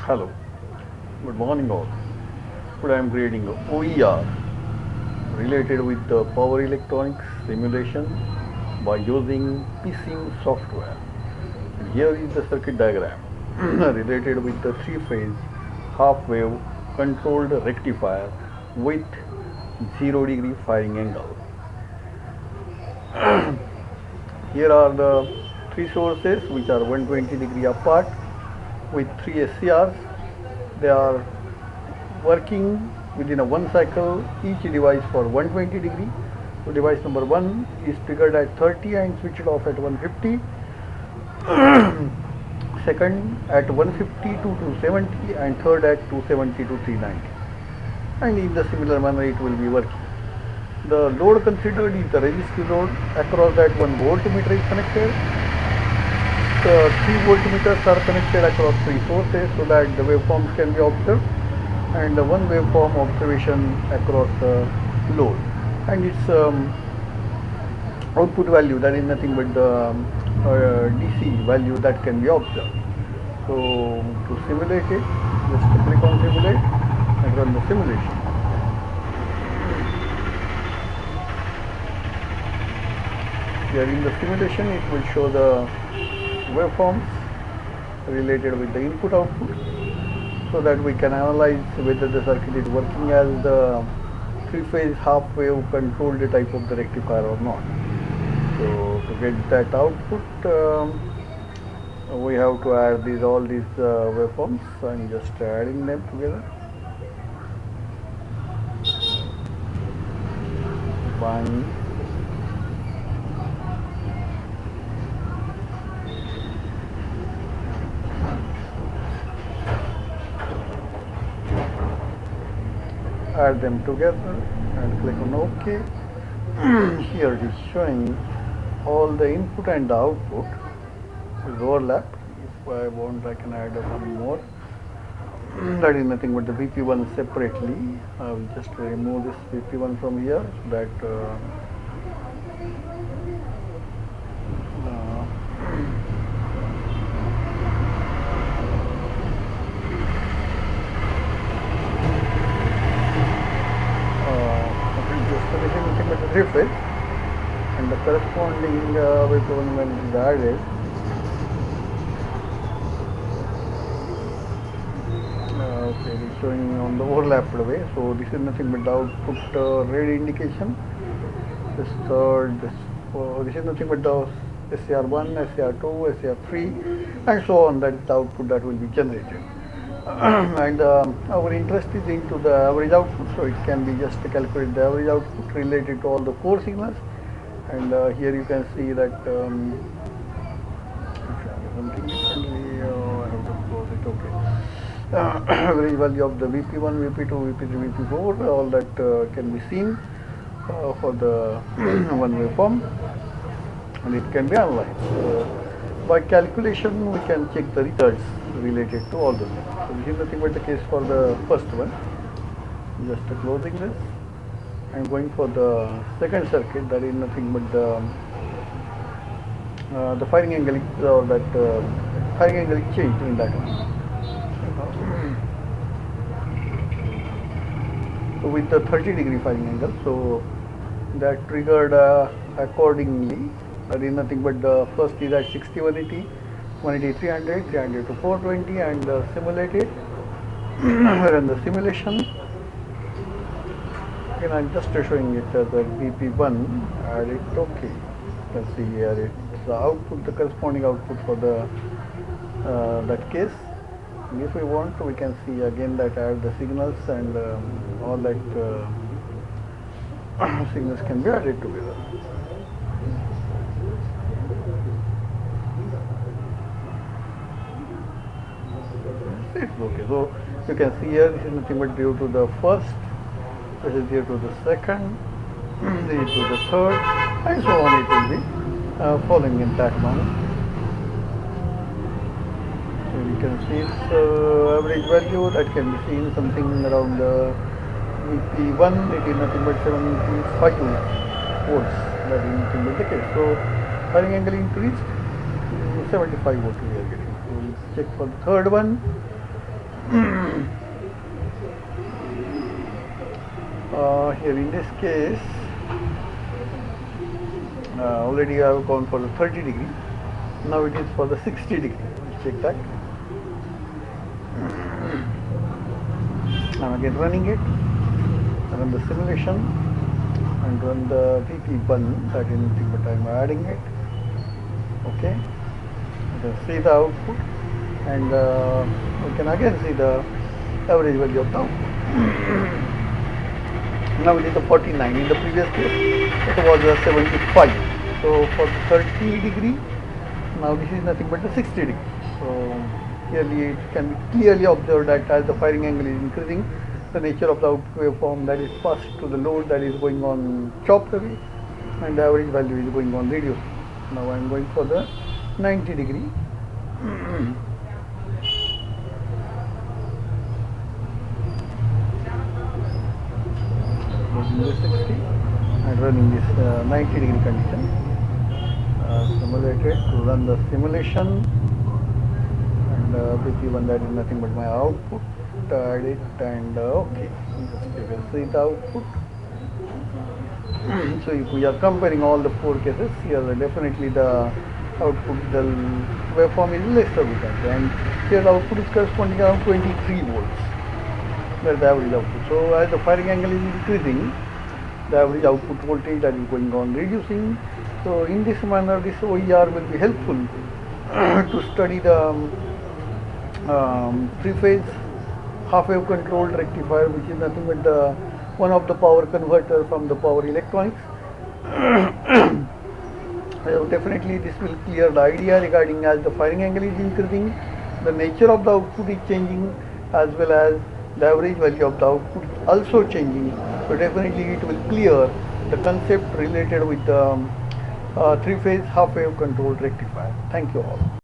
Hello, good morning all. Today I am creating a OER related with the power electronics simulation by using PSIM software. And here is the circuit diagram related with the three-phase half-wave controlled rectifier with 0 degree firing angle. Here are the three sources which are 120 degree apart with three SCRs. They are working within a one cycle each device for 120 degree. So device number 1 is triggered at 30 and switched off at 150. Second at 150 to 270 and third at 270 to 390. And in the similar manner it will be working. The load considered is the resistive load. Across that one voltmeter is connected. The three voltmeters are connected across three sources so that the waveforms can be observed, and the one waveform observation across the load, and its output value, that is nothing but the DC value that can be observed. So to simulate it, just click on simulate and run the simulation. Here in the simulation it will show the waveforms related with the input output so that we can analyze whether the circuit is working as the three-phase half-wave controlled type of the rectifier or not. So to get that output we have to add all these waveforms. I'm just adding them together. One, add them together and click on OK. Here it is showing all the input and the output is overlapped. If I want, I can add one more. That is nothing but the VP1 separately. I will just remove this VP1 from here so that nothing but the three phase, and the corresponding VP1 when it is added. Okay, it is showing on the overlapped way. So this is nothing but the output red indication. This third, this is nothing but the SCR1, SCR2, SCR3, and so on. That is the output that will be generated. And our interest is into the average output, so it can be just to calculate the average output related to all the four signals. And here you can see that something differently. I have to close it. Okay. Average value of the VP1, VP2, VP3, VP4, all that can be seen for the one waveform, and it can be analyzed. By calculation, we can check the results related to all the things. So this is nothing but the case for the first one. Just closing this and going for the second circuit. That is nothing but the firing angle is, or that firing angle is changed in that one. So with the 30-degree firing angle, so that triggered accordingly. That is nothing but the first is at 60, 180, 180, 300, 300 to 420, and simulated. Run the simulation. Again, I'm just showing it as a VP1. Add it. Okay. You can see here it's the output, the corresponding output for the that case. And if we want, we can see again that add the signals, and all that signals can be added together. It's okay. So you can see here this is nothing but due to the first, this is due to the second, due to the third, and so on. It will be following in that manner. So you can see its average value that can be seen something around VP1. It is nothing but 75 volts. That is nothing but the case. So firing angle increased to 75 volts we are getting. So let's check for the third one. Here in this case, already I have gone for the 30 degree. Now it is for the 60 degree. Let's check that. I'm again running it. Run the simulation and run the VP1. That is nothing but I'm adding it. Okay. You can see the output, and we can again see the average value of the output. Now it is a 49. In the previous case, it was a 75. So for the 30 degree, now this is nothing but the 60 degree. So clearly it can be clearly observed that as the firing angle is increasing, the nature of the output waveform that is passed to the load that is going on chopped away, and the average value is going on reduced. Now I am going for the 90 degree. This 60 and running this 90 degree condition. Simulated to run the simulation, and BP1 that is nothing but my output. Add it and okay. You can see the output. So if we are comparing all the four cases, here definitely the output, the waveform is lesser with that, and here the output is corresponding around 23 volts. That's the average output. So as the firing angle is increasing, the average output voltage that is going on reducing. So in this manner, this OER will be helpful to study the three-phase half-wave controlled rectifier, which is nothing but the one of the power converter from the power electronics. So definitely this will clear the idea regarding as the firing angle is increasing, the nature of the output is changing, as well as the average value of the output is also changing. So definitely it will clear the concept related with the three-phase half-wave controlled rectifier. Thank you all.